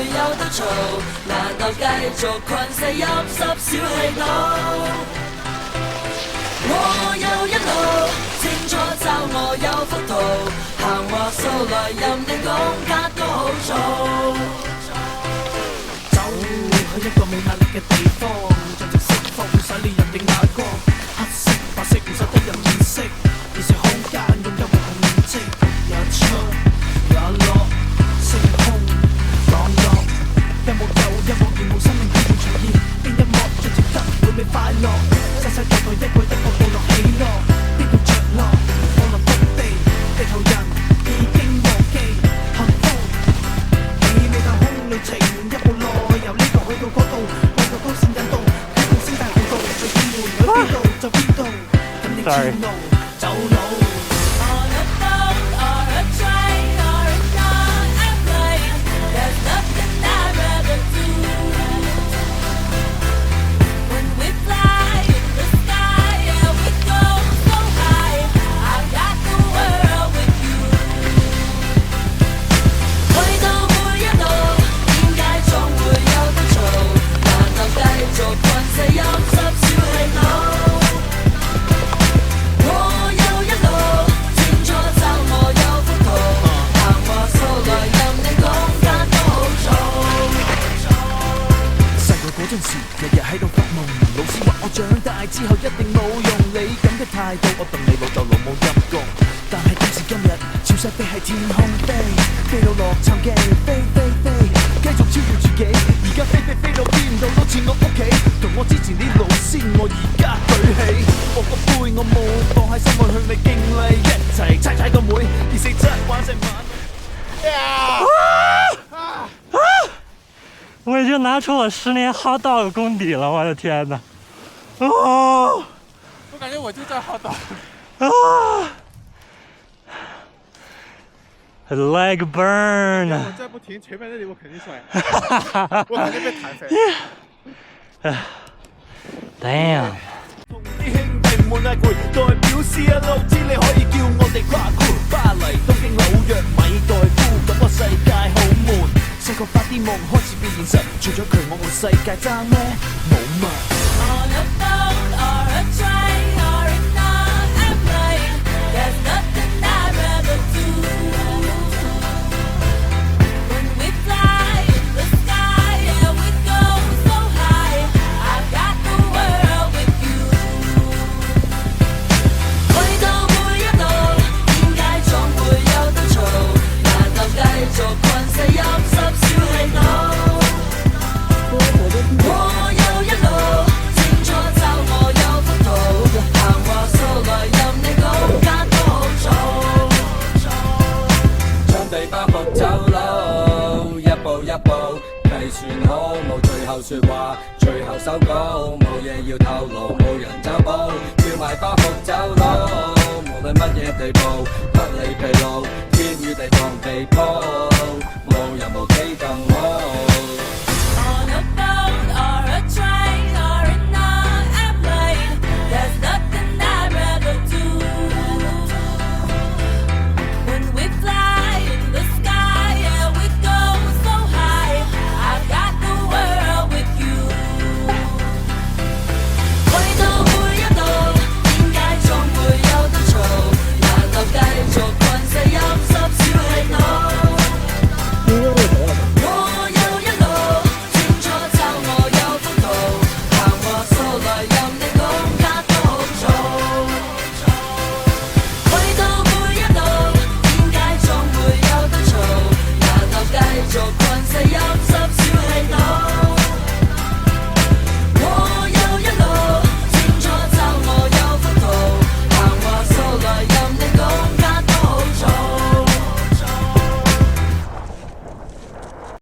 會有得嘈，難道繼續困死陰濕小氣腦？我有一路，清楚就我有幅圖，行話數來任你講卡都好做。走去一個冇壓力嘅地方，盡情釋放洗練人嘅眼光，黑色白色唔使得人辨識，現實空間擁有無窮面積，日出日落，星空降落，一幕又一幕而無生命繼續重現，邊一幕最值得會被快樂？世世代代一個一個部落起落，邊度着落？放落谷地，地球人已經忘記幸福。你未太空旅程一步內，由呢度去到嗰度，每個高線引導，啟動聲帶航道，最專門去邊度就邊度，等你天路走路。日日喺度發夢，老師話我長大之後一定冇用，你咁嘅態度我戥你老豆老母陰公。但係今時今日，潮勢飛喺天空飛，飛到洛杉磯，飛飛飛，繼續超越自己。而家飛飛飛到邊度都似我屋企，同我之前啲老師我而家舉起，我個杯我冇放喺心裏向你敬禮，一齊踩踩個妹，二四七玩成晚。我已经拿出我10年 hot dog 功底了，我的天哪！哦，我感觉我就在 hot dog。Leg burn。我再不停，前面那里我肯定摔，我肯定被弹飞。Damn。啲兄弟唔會嗌攰，代表是一路知你可以叫我哋跨過巴黎、東京、紐約、米代夫，感覺世界好悶。細個發啲夢開始變現實，除咗佢我個世界爭咩？冇乜。說話最後收稿，冇嘢要透露，冇人走寶，叫埋包袱走佬。無論乜嘢地步，不理疲勞，天與地防地鋪，冇人無幾咁好。